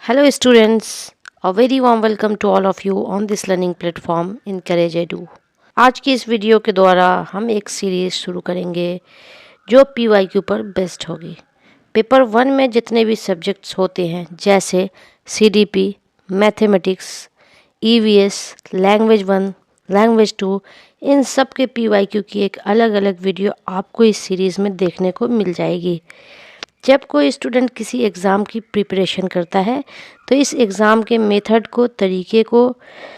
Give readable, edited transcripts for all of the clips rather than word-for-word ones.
Hello students, a very warm welcome to all of you on this learning platform Encourage Edu। आज की इस video के द्वारा हम एक सीरीज शुरू करेंगे जो PYQ पर बेस्ड होगी। पेपर 1 में जितने भी सब्जेक्ट्स होते हैं जैसे CDP, mathematics, EVS, language 1, language 2, इन सब के PYQ की एक अलग अलग वीडियो आपको इस सीरीज़ में देखने को मिल जाएगी। जब कोई स्टूडेंट किसी एग्ज़ाम की प्रिपरेशन करता है तो इस एग्ज़ाम के मेथड को, तरीके को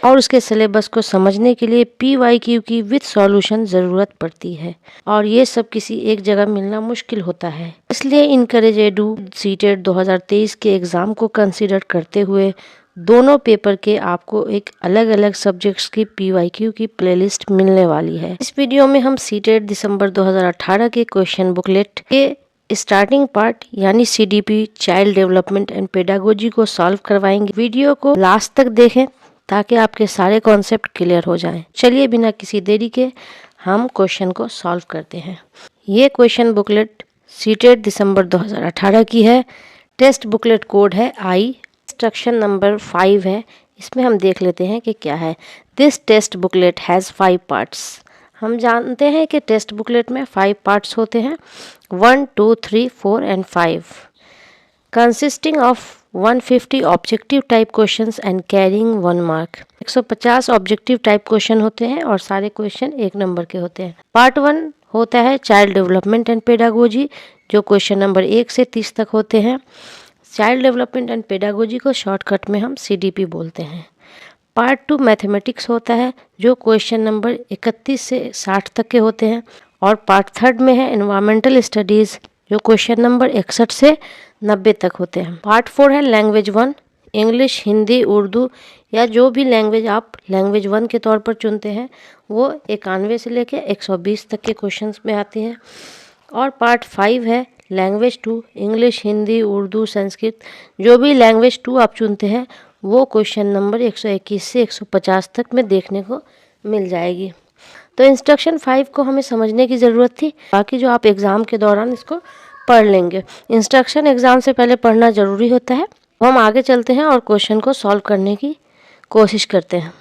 और उसके सिलेबस को समझने के लिए PYQ की विद सॉल्यूशन ज़रूरत पड़ती है और ये सब किसी एक जगह मिलना मुश्किल होता है। इसलिए इनकरेज एडू सीटेट 2023 के एग्ज़ाम को कंसीडर करते हुए दोनों पेपर के आपको एक अलग अलग सब्जेक्ट्स की PYQ की प्लेलिस्ट मिलने वाली है। इस वीडियो में हम सीटेट दिसंबर 2018 के क्वेश्चन बुकलेट के स्टार्टिंग पार्ट यानी CDP child development and pedagogy को सॉल्व करवाएंगे। वीडियो को लास्ट तक देखें ताकि आपके सारे कॉन्सेप्ट क्लियर हो जाएं। चलिए बिना किसी देरी के हम क्वेश्चन को सॉल्व करते हैं। ये क्वेश्चन बुकलेट सीटेट दिसंबर 2018 की है। टेस्ट बुकलेट कोड है I। इंस्ट्रक्शन नंबर 5 है। इसमें हम देख लेते हैं कि क्या है। This test booklet has 5 parts. हम जानते हैं कि टेस्ट बुकलेट में 5 पार्ट्स होते हैं, 1, 2, 3, 4 and 5, consisting of 150 objective type questions and carrying 1 mark. 150 objective type question होते हैं और सारे क्वेश्चन 1 नंबर के होते हैं। पार्ट 1 होता है चाइल्ड डेवलपमेंट एंड पेडागोजी, जो क्वेश्चन नंबर 1 से 30 तक होते हैं। चाइल्ड डेवलपमेंट एंड पेडागोजी को शॉर्टकट में हम CDP बोलते हैं। पार्ट 2 मैथमेटिक्स होता है जो क्वेश्चन नंबर 31 से 60 तक के होते हैं। और पार्ट 3 में है एनवायरमेंटल स्टडीज़ जो क्वेश्चन नंबर 61 से 90 तक होते हैं। पार्ट 4 है लैंग्वेज 1, इंग्लिश, हिंदी, उर्दू या जो भी लैंग्वेज आप लैंग्वेज 1 के तौर पर चुनते हैं वो 91 से लेकर 120 तक के क्वेश्चंस में आती हैं। और पार्ट 5 है लैंग्वेज 2, इंग्लिश, हिंदी, उर्दू, संस्कृत, जो भी लैंग्वेज 2 आप चुनते हैं वो क्वेश्चन नंबर 121 से 150 तक में देखने को मिल जाएगी। तो इंस्ट्रक्शन 5 को हमें समझने की ज़रूरत थी, बाकी जो आप एग्ज़ाम के दौरान इसको पढ़ लेंगे। इंस्ट्रक्शन एग्ज़ाम से पहले पढ़ना ज़रूरी होता है। हम आगे चलते हैं और क्वेश्चन को सॉल्व करने की कोशिश करते हैं।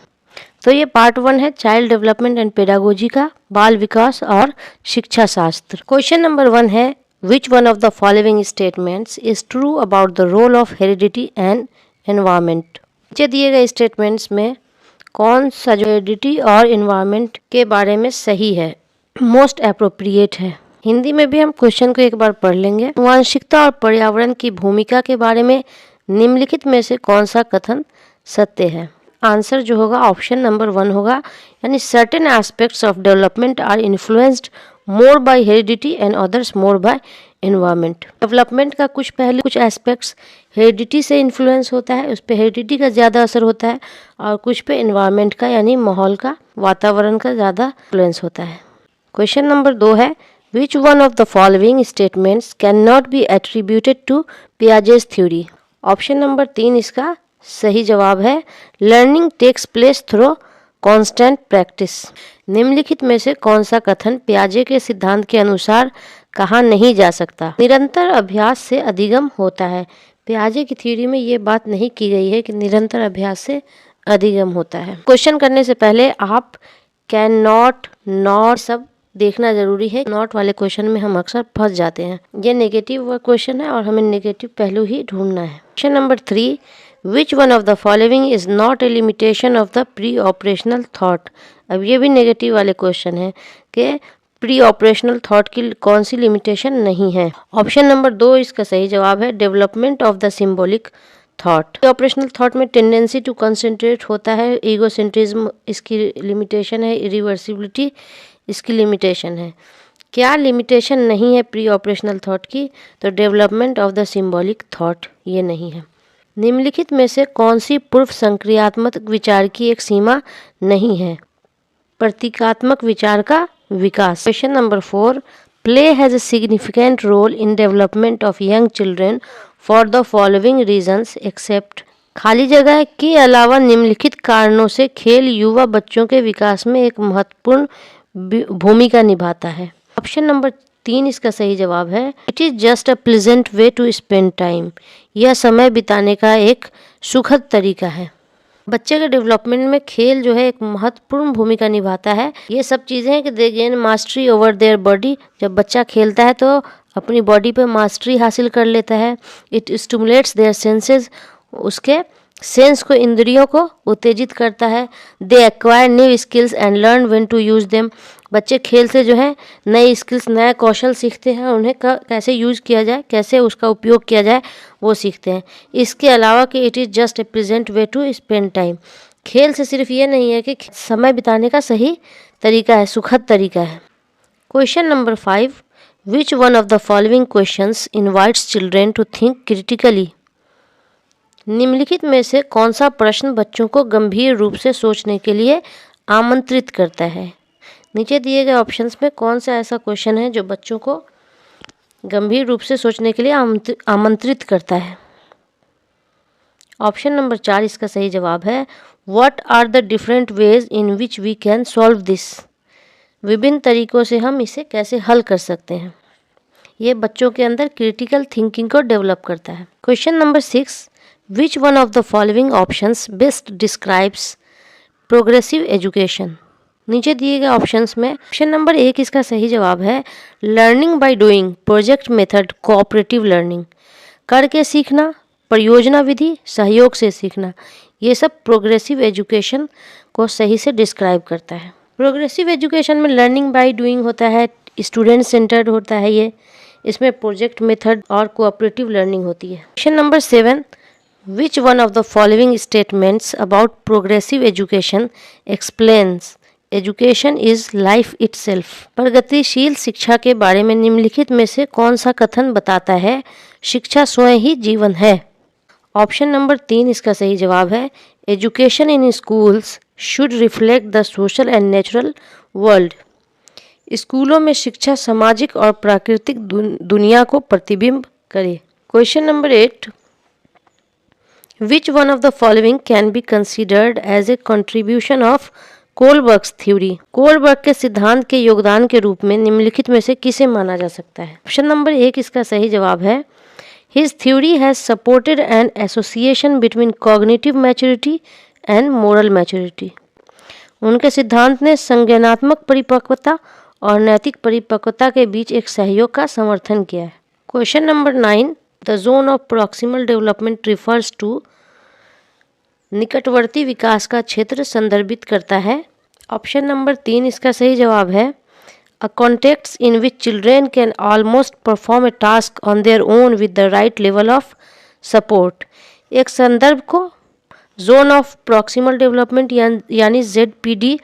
तो ये पार्ट 1 है चाइल्ड डेवलपमेंट एंड पेडागोजी का, बाल विकास और शिक्षा शास्त्र। क्वेश्चन नंबर 1 है which one of the following statements is true about the role of heredity and environment. नीचे दिए गए स्टेटमेंट्स में कौन सा जो हेरिडिटी और एनवायरनमेंट के बारे में सही है, मोस्ट अप्रोप्रिएट है। हिंदी में भी हम क्वेश्चन को एक बार पढ़ लेंगे। आनुवंशिकता और पर्यावरण की भूमिका के बारे में निम्नलिखित में से कौन सा कथन सत्य है। आंसर जो होगा ऑप्शन नंबर 1 होगा, यानी certain aspects of development are influenced more by heredity and others more by environment. Development का कुछ पहलू, कुछ एस्पेक्ट्स हेरिडिटी से इन्फ्लुएंस होता है, उस पर हेरिडिटी का ज़्यादा असर होता है, और कुछ पे एनवायरनमेंट का यानी माहौल का, वातावरण का ज़्यादा इन्फ्लुएंस होता है। क्वेश्चन नंबर 2 है which one of the following statements can not be attributed to Piaget's theory. Option number 3 इसका सही जवाब है, learning takes place through constant practice. निम्नलिखित में से कौन सा कथन पियाजे के सिद्धांत के अनुसार कहा नहीं जा सकता। निरंतर अभ्यास से अधिगम होता है। पियाजे की थ्योरी में ये बात नहीं की गई है कि निरंतर अभ्यास से अधिगम होता है। क्वेश्चन करने से पहले आप कैन नॉट, नॉट सब देखना जरूरी है। नॉट वाले क्वेश्चन में हम अक्सर फंस जाते हैं। ये नेगेटिव क्वेश्चन है और हमें नेगेटिव पहलू ही ढूंढना है। Question number 3 which one of the following is not a limitation of the pre operational thought. अब ये भी नेगेटिव वाले क्वेश्चन है कि प्री ऑपरेशनल थॉट की कौन सी लिमिटेशन नहीं है। ऑप्शन नंबर 2 इसका सही जवाब है, development of the symbolic thought. Operational thought में टेंडेंसी टू कंसंट्रेट होता है, ईगोसेंट्रिज्म इसकी लिमिटेशन है, इरिवर्सिबिलिटी इसकी लिमिटेशन है। क्या लिमिटेशन नहीं है प्री ऑपरेशनल थॉट की, तो development of the symbolic thought ये नहीं है। निम्नलिखित में से कौन सी पूर्व संक्रियात्मक विचार की एक सीमा नहीं है, प्रतीकात्मक विचार का विकास। Question number 4 play has a significant role in development of young children for the following reasons except. खाली जगह के अलावा निम्नलिखित कारणों से खेल युवा बच्चों के विकास में एक महत्वपूर्ण भूमिका निभाता है। ऑप्शन नंबर 3 इसका सही जवाब है। It is just a pleasant way to spend time. यह समय बिताने का एक सुखद तरीका है। बच्चे के डेवलपमेंट में खेल जो है एक महत्वपूर्ण भूमिका निभाता है। ये सब चीज़ें हैं कि दे gain mastery over their body. जब बच्चा खेलता है तो अपनी बॉडी पे मास्टरी हासिल कर लेता है। इट स्टिमुलेट्स देयर सेंसेस, उसके सेंस को, इंद्रियों को उत्तेजित करता है। They acquire new skills and learn when to use them. बच्चे खेल से जो है नई स्किल्स, नए कौशल सीखते हैं, उन्हें कैसे यूज़ किया जाए, कैसे उसका उपयोग किया जाए, वो सीखते हैं। इसके अलावा कि it is just a present way to spend time. खेल से सिर्फ ये नहीं है कि समय बिताने का सही तरीका है, सुखद तरीका है। Question number 5, which one of the following questions invites children to think critically. निम्नलिखित में से कौन सा प्रश्न बच्चों को गंभीर रूप से सोचने के लिए आमंत्रित करता है। नीचे दिए गए ऑप्शंस में कौन सा ऐसा क्वेश्चन है जो बच्चों को गंभीर रूप से सोचने के लिए आमंत्रित करता है। ऑप्शन नंबर 4 इसका सही जवाब है। What are the different ways in which we can solve this. विभिन्न तरीकों से हम इसे कैसे हल कर सकते हैं। ये बच्चों के अंदर क्रिटिकल थिंकिंग को डेवलप करता है। Question number 6, which one of the following options best describes progressive education. नीचे दिए गए ऑप्शंस में ऑप्शन नंबर 1 इसका सही जवाब है। Learning by doing, project method, cooperative learning. करके सीखना, परियोजना विधि, सहयोग से सीखना, ये सब प्रोग्रेसिव एजुकेशन को सही से डिस्क्राइब करता है। प्रोग्रेसिव एजुकेशन में लर्निंग बाय डूइंग होता है, स्टूडेंट सेंटर्ड होता है ये, इसमें प्रोजेक्ट मेथड और कोऑपरेटिव लर्निंग होती है। Question number 7, which one of the following statements about progressive education explains education is life itself. प्रगतिशील शिक्षा के बारे में निम्नलिखित में से कौन सा कथन बताता है शिक्षा स्वयं ही जीवन है। ऑप्शन नंबर 3 इसका सही जवाब है। Education in schools should reflect the social and natural world. स्कूलों में शिक्षा सामाजिक और प्राकृतिक दुनिया को प्रतिबिंब करे। Question number 8, which one of the following can be considered as a contribution of Kohlberg's theory. Kohlberg के सिद्धांत के योगदान के रूप में निम्नलिखित में से किसे माना जा सकता है। ऑप्शन नंबर 1 इसका सही जवाब है। His theory has supported an association between cognitive maturity and moral maturity. उनके सिद्धांत ने संज्ञानात्मक परिपक्वता और नैतिक परिपक्वता के बीच एक सहयोग का समर्थन किया है। Question number 9, the zone of proximal development refers to. निकटवर्ती विकास का क्षेत्र संदर्भित करता है। ऑप्शन नंबर 3 इसका सही जवाब है। A context in which children can almost perform a task on their own with the right level of support. एक संदर्भ को जोन ऑफ प्रॉक्सिमल डेवलपमेंट यानी ZPD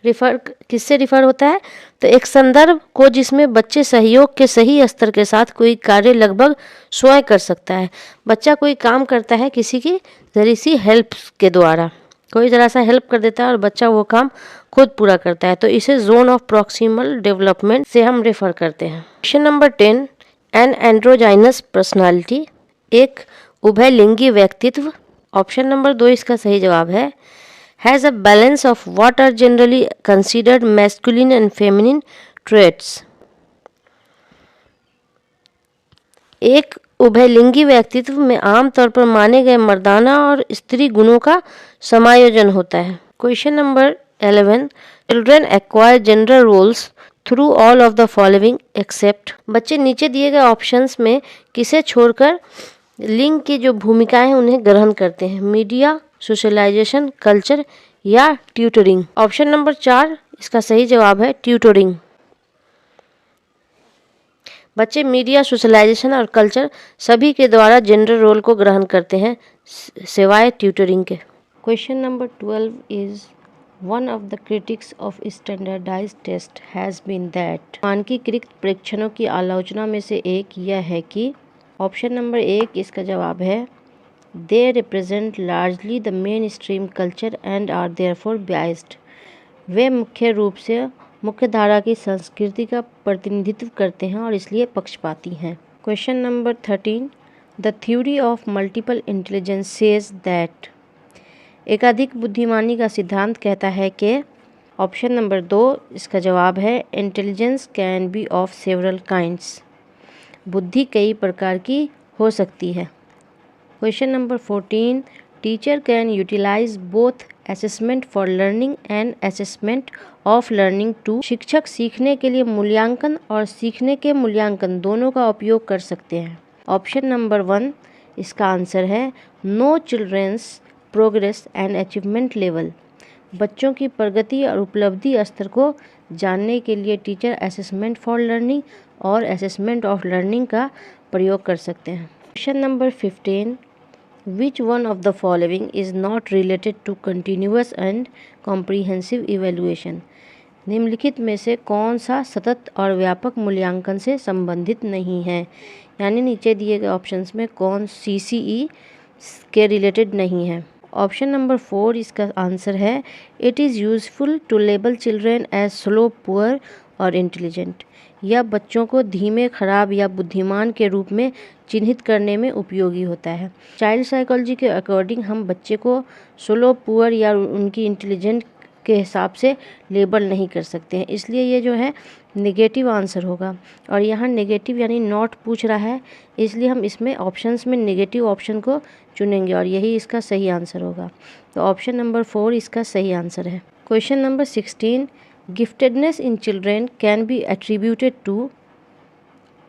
किससे रिफर होता है, तो एक संदर्भ को जिसमें बच्चे सहयोग के सही स्तर के साथ कोई कार्य लगभग स्वयं कर सकता है। बच्चा कोई काम करता है किसी की जरी सी हेल्प के द्वारा, कोई ज़रा सा हेल्प कर देता है और बच्चा वो काम खुद पूरा करता है, तो इसे जोन ऑफ प्रॉक्सिमल डेवलपमेंट से हम रेफर करते हैं। क्वेश्चन नंबर 10, एन एंड्रोजाइनस पर्सनालिटी, एक उभयलिंगी व्यक्तित्व। ऑप्शन नंबर 2 इसका सही जवाब है। Has a balance of what are generally considered masculine and feminine traits. एक उभयलिंगी व्यक्तित्व में आमतौर पर माने गए मर्दाना और स्त्री गुणों का समायोजन होता है। Question number 11, children acquire gender roles through all of the following except. बच्चे नीचे दिए गए ऑप्शंस में किसे छोड़कर लिंग की जो भूमिकाएं हैं उन्हें ग्रहण करते हैं। मीडिया, सोशलाइजेशन, कल्चर या ट्यूटरिंग। ऑप्शन नंबर 4 इसका सही जवाब है ट्यूटरिंग। बच्चे मीडिया, सोशलाइजेशन और कल्चर सभी के द्वारा जेंडर रोल को ग्रहण करते हैं सिवाय ट्यूटरिंग के। Question number 12 is one of the critics of standardized test has been that. मानकीकृत परीक्षणों की आलोचना में से एक यह है कि। ऑप्शन नंबर 1 इसका जवाब है। They represent largely the mainstream culture and are therefore biased. वे मुख्य रूप से मुख्य धारा की संस्कृति का प्रतिनिधित्व करते हैं और इसलिए पक्षपाती हैं। Question number 13, the theory of multiple intelligence says that. एकाधिक बुद्धिमानी का सिद्धांत कहता है कि। ऑप्शन नंबर 2 इसका जवाब है intelligence can be of several kinds. बुद्धि कई प्रकार की हो सकती है। Question number 14 teacher can utilize both assessment for learning and assessment of learning to. शिक्षक सीखने के लिए मूल्यांकन और सीखने के मूल्यांकन दोनों का उपयोग कर सकते हैं। ऑप्शन नंबर 1 इसका आंसर है no children's progress and achievement level. बच्चों की प्रगति और उपलब्धि स्तर को जानने के लिए टीचर असेसमेंट फॉर लर्निंग और असेसमेंट ऑफ लर्निंग का प्रयोग कर सकते हैं। Question number 15 which one of the following is not related to continuous and comprehensive evaluation. निम्नलिखित में से कौन सा सतत और व्यापक मूल्यांकन से संबंधित नहीं है, यानी नीचे दिए गए ऑप्शंस में कौन CCE के रिलेटेड नहीं है। ऑप्शन नंबर 4 इसका आंसर है it is useful to label children as slow poor और इंटेलिजेंट। यह बच्चों को धीमे, खराब या बुद्धिमान के रूप में चिन्हित करने में उपयोगी होता है। चाइल्ड साइकोलॉजी के अकॉर्डिंग हम बच्चे को स्लो, पुअर या उनकी इंटेलिजेंट के हिसाब से लेबल नहीं कर सकते हैं, इसलिए ये जो है नेगेटिव आंसर होगा। और यहाँ नेगेटिव यानी नॉट पूछ रहा है, इसलिए हम इसमें ऑप्शंस में नेगेटिव ऑप्शन को चुनेंगे और यही इसका सही आंसर होगा। तो ऑप्शन नंबर 4 इसका सही आंसर है। Question number 16 giftedness in children can be attributed to.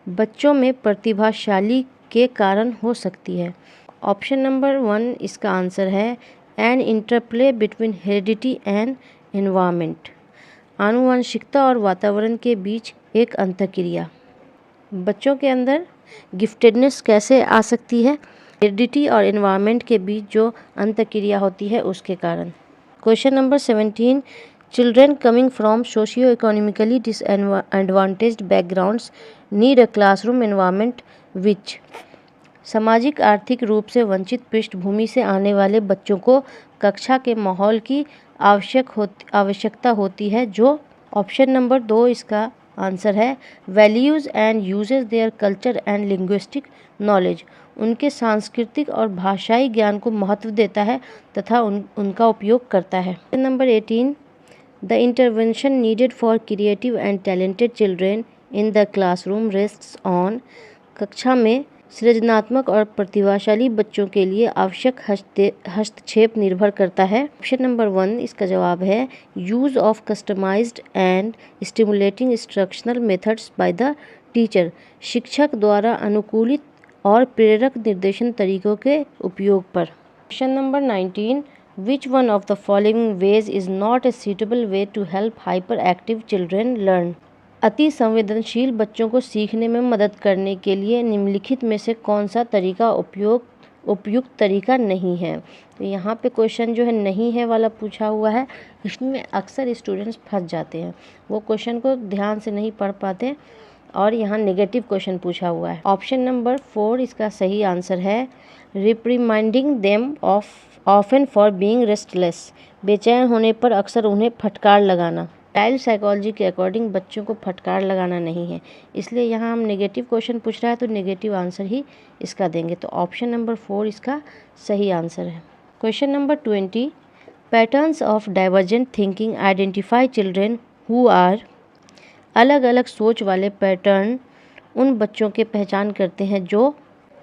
बच्चों में प्रतिभाशाली के कारण हो सकती है। ऑप्शन नंबर 1 इसका आंसर है an interplay between heredity and environment. आनुवंशिकता और वातावरण के बीच एक अंतःक्रिया। बच्चों के अंदर गिफ्टेडनेस कैसे आ सकती है? हेरिडिटी और एनवायरनमेंट के बीच जो अंतःक्रिया होती है उसके कारण। Question number 17 children coming from socio economically disadvantaged backgrounds need a classroom environment which. सामाजिक आर्थिक रूप से वंचित पृष्ठभूमि से आने वाले बच्चों को कक्षा के माहौल की आवश्यकता होती है जो। ऑप्शन नंबर 2 इसका आंसर है values and uses their culture and linguistic knowledge. उनके सांस्कृतिक और भाषाई ज्ञान को महत्व देता है तथा उनका उपयोग करता है। Number 18 the intervention needed for creative and talented children in the classroom rests on. कक्षा में सृजनात्मक और प्रतिभाशाली बच्चों के लिए आवश्यक हस्तक्षेप निर्भर करता है। ऑप्शन नंबर 1 इसका जवाब है use of customized and stimulating instructional methods by the teacher. शिक्षक द्वारा अनुकूलित और प्रेरक निर्देशन तरीकों के उपयोग पर। Option number 19 which one of the following ways is not a suitable way to help hyperactive children learn. अति संवेदनशील बच्चों को सीखने में मदद करने के लिए निम्नलिखित में से कौन सा तरीका उपयुक्त तरीका नहीं है। तो यहाँ पे क्वेश्चन जो है नहीं है वाला पूछा हुआ है, इसमें अक्सर स्टूडेंट्स फंस जाते हैं, वो क्वेश्चन को ध्यान से नहीं पढ़ पाते और यहाँ नेगेटिव क्वेश्चन पूछा हुआ है। ऑप्शन नंबर 4 इसका सही आंसर है reprimanding them often for being restless. बेचैन होने पर अक्सर उन्हें फटकार लगाना। चाइल्ड साइकोलॉजी के अकॉर्डिंग बच्चों को फटकार लगाना नहीं है, इसलिए यहाँ हम नेगेटिव क्वेश्चन पूछ रहा है तो नेगेटिव आंसर ही इसका देंगे। तो ऑप्शन नंबर 4 इसका सही आंसर है। Question number 20 patterns of divergent thinking identify children who are. अलग अलग सोच वाले पैटर्न उन बच्चों के पहचान करते हैं जो।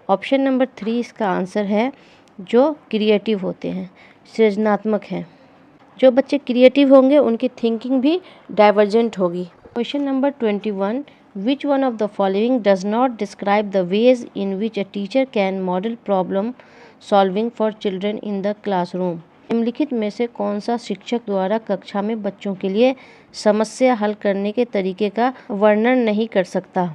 ऑप्शन नंबर 3 इसका आंसर है जो क्रिएटिव होते हैं, सृजनात्मक हैं। जो बच्चे क्रिएटिव होंगे उनकी थिंकिंग भी डाइवर्जेंट होगी। Question number 21 which one of the following does not describe the ways in which a teacher can model problem solving for children in the classroom. निम्नलिखित में से कौन सा शिक्षक द्वारा कक्षा में बच्चों के लिए समस्या हल करने के तरीके का वर्णन नहीं कर सकता।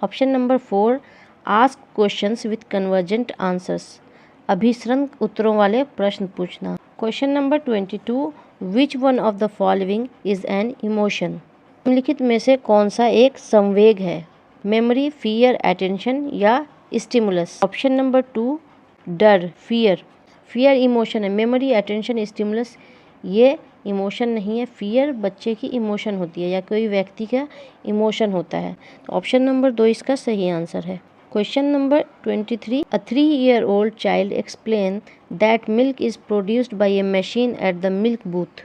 Option number 4 ask questions with convergent answers. अभिसरण उत्तरों वाले प्रश्न पूछना। Question number 22 which one of the following is an emotion. निम्नलिखित में से कौन सा एक संवेग है? मेमोरी, फियर, अटेंशन या स्टिमुलस। ऑप्शन नंबर 2 डर, फियर इमोशन है। मेमोरी, अटेंशन, स्टिमुलस ये इमोशन नहीं है। फियर बच्चे की इमोशन होती है या कोई व्यक्ति का इमोशन होता है। तो ऑप्शन नंबर 2 इसका सही आंसर है। Question number 23 A 3-year-old child explain that milk is produced by a machine at the milk booth।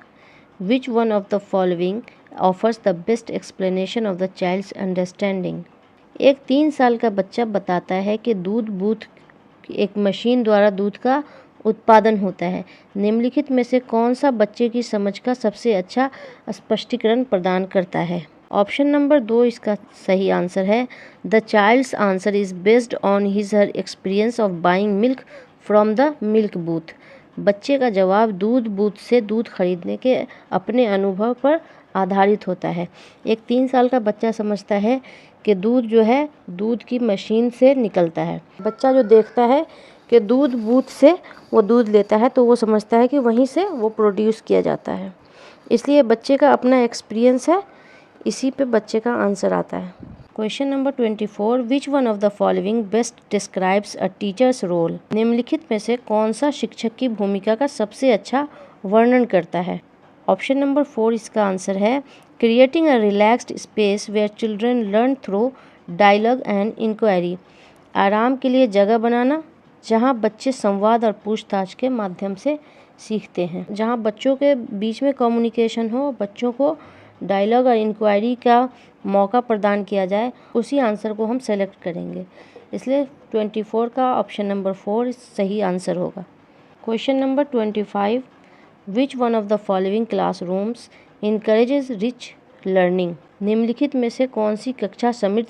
Which one of the following offers the best explanation of the child's understanding. एक 3 साल का बच्चा बताता है कि दूध booth एक machine द्वारा दूध का उत्पादन होता है। निम्नलिखित में से कौन सा बच्चे की समझ का सबसे अच्छा स्पष्टीकरण प्रदान करता है। ऑप्शन नंबर 2 इसका सही आंसर है। The child's answer is based on his her experience of buying milk from the milk booth. बच्चे का जवाब दूध बूथ से दूध खरीदने के अपने अनुभव पर आधारित होता है। एक 3 साल का बच्चा समझता है कि दूध जो है दूध की मशीन से निकलता है। बच्चा जो देखता है कि दूध बूथ से वो दूध लेता है तो वो समझता है कि वहीं से वो प्रोड्यूस किया जाता है, इसलिए बच्चे का अपना एक्सपीरियंस है, इसी पे बच्चे का आंसर आता है। Question number 24, which one of the following best describes a teacher's role. निम्नलिखित में से कौन सा शिक्षक की भूमिका का सबसे अच्छा वर्णन करता है। ऑप्शन नंबर 4 इसका आंसर है। Creating a relaxed space where children learn through dialogue and inquiry. आराम के लिए जगह बनाना जहां बच्चे संवाद और पूछताछ के माध्यम से सीखते हैं। जहां बच्चों के बीच में कम्युनिकेशन हो, बच्चों को डायलॉग और इंक्वायरी का मौका प्रदान किया जाए, उसी आंसर को हम सेलेक्ट करेंगे। इसलिए 24 का ऑप्शन नंबर 4 सही आंसर होगा। Question number 25, which one of the following classrooms encourages rich learning. निम्नलिखित में से कौन सी कक्षा समृद्ध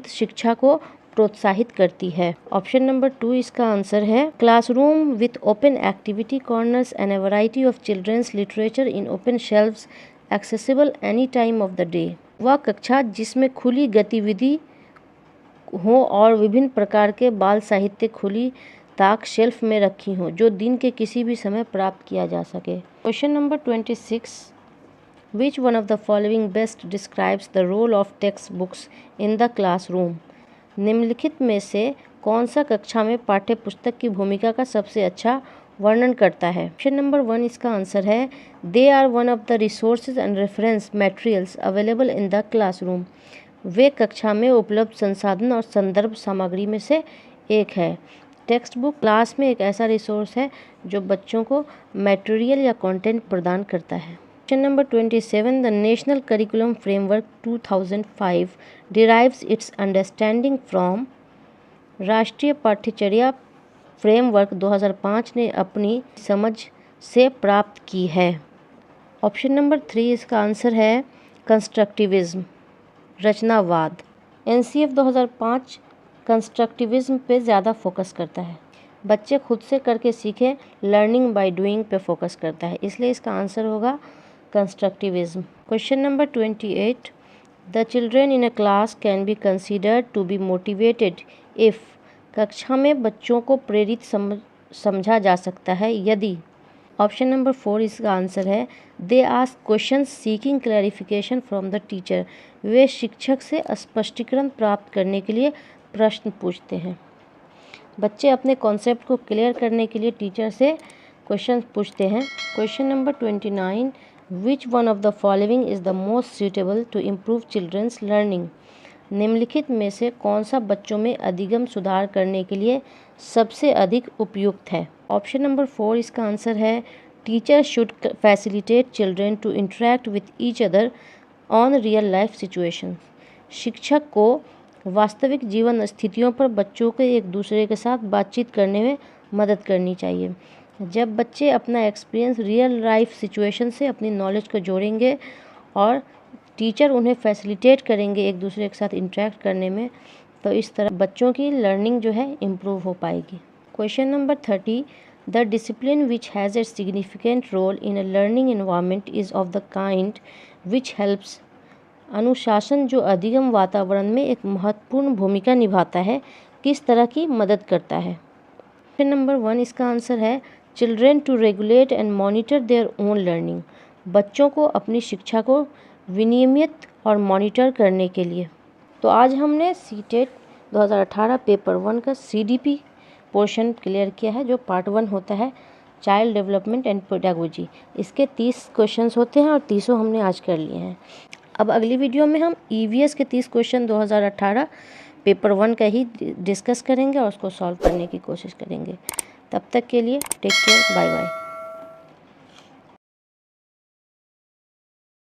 शिक्षा को प्रोत्साहित करती है। ऑप्शन नंबर 2 इसका आंसर है। Classroom with open activity corners and a variety of children's literature in open shelves accessible any time of the day. वह कक्षा जिसमें खुली गतिविधि हो और विभिन्न प्रकार के बाल साहित्य खुली ताक शेल्फ में रखी हो, जो दिन के किसी भी समय प्राप्त किया जा सके। Question number 26, which one of the following best describes the role of text books in the classroom. निम्नलिखित में से कौन सा कक्षा में पाठ्य पुस्तक की भूमिका का सबसे अच्छा वर्णन करता है। ऑप्शन नंबर 1 इसका आंसर है। They are one of the resources and reference materials available in the classroom. वे कक्षा में उपलब्ध संसाधन और संदर्भ सामग्री में से एक है। टेक्स्ट बुक क्लास में एक ऐसा रिसोर्स है जो बच्चों को मटेरियल या कंटेंट प्रदान करता है। Question number 27, the national curriculum framework 2005 derives it's understanding from. राष्ट्रीय पाठ्यचर्या फ्रेमवर्क 2005 ने अपनी समझ से प्राप्त की है। ऑप्शन नंबर 3 इसका आंसर है। कंस्ट्रक्टिविज्म, रचनावाद। एनसीएफ 2005 कंस्ट्रक्टिविज्म पे ज़्यादा फोकस करता है। बच्चे खुद से करके सीखें, लर्निंग बाय डूइंग पे फोकस करता है, इसलिए इसका आंसर होगा constructivism. Question number 28, the children in a class can be considered to be motivated if. कक्षा में बच्चों को प्रेरित समझा जा सकता है यदि। ऑप्शन नंबर 4 इसका आंसर है। They ask question seeking clarification from the teacher. वे शिक्षक से स्पष्टीकरण प्राप्त करने के लिए प्रश्न पूछते हैं। बच्चे अपने कॉन्सेप्ट को क्लियर करने के लिए टीचर से क्वेश्चन पूछते हैं। Question number 29, which one of the following is the most suitable to improve children's learning. निम्नलिखित में से कौन सा बच्चों में अधिगम सुधार करने के लिए सबसे अधिक उपयुक्त है। ऑप्शन नंबर 4 इसका आंसर है। Teacher should facilitate children to interact with each other on real life situation. शिक्षक को वास्तविक जीवन स्थितियों पर बच्चों के एक दूसरे के साथ बातचीत करने में मदद करनी चाहिए। जब बच्चे अपना एक्सपीरियंस रियल लाइफ सिचुएशन से अपनी नॉलेज को जोड़ेंगे और टीचर उन्हें फैसिलिटेट करेंगे एक दूसरे के साथ इंटरेक्ट करने में, तो इस तरह बच्चों की लर्निंग जो है इम्प्रूव हो पाएगी। Question number 30, the discipline which has a significant role in a learning environment is of the kind which helps. अनुशासन जो अधिगम वातावरण में एक महत्वपूर्ण भूमिका निभाता है, किस तरह की मदद करता है। ऑप्शन नंबर 1 इसका आंसर है। Children to regulate and monitor their own learning. बच्चों को अपनी शिक्षा को विनियमित और मॉनिटर करने के लिए। तो आज हमने सीटेट 2018 पेपर 1 का सीडीपी पोर्शन क्लियर किया है, जो पार्ट 1 होता है चाइल्ड डेवलपमेंट एंड पेडागोजी। इसके 30 क्वेश्चंस होते हैं और 30 हमने आज कर लिए हैं। अब अगली वीडियो में हम ईवीएस के 30 क्वेश्चन 2018 पेपर 1 का ही डिस्कस करेंगे और उसको सॉल्व करने की कोशिश करेंगे। तब तक के लिए टेक केयर, बाय बाय।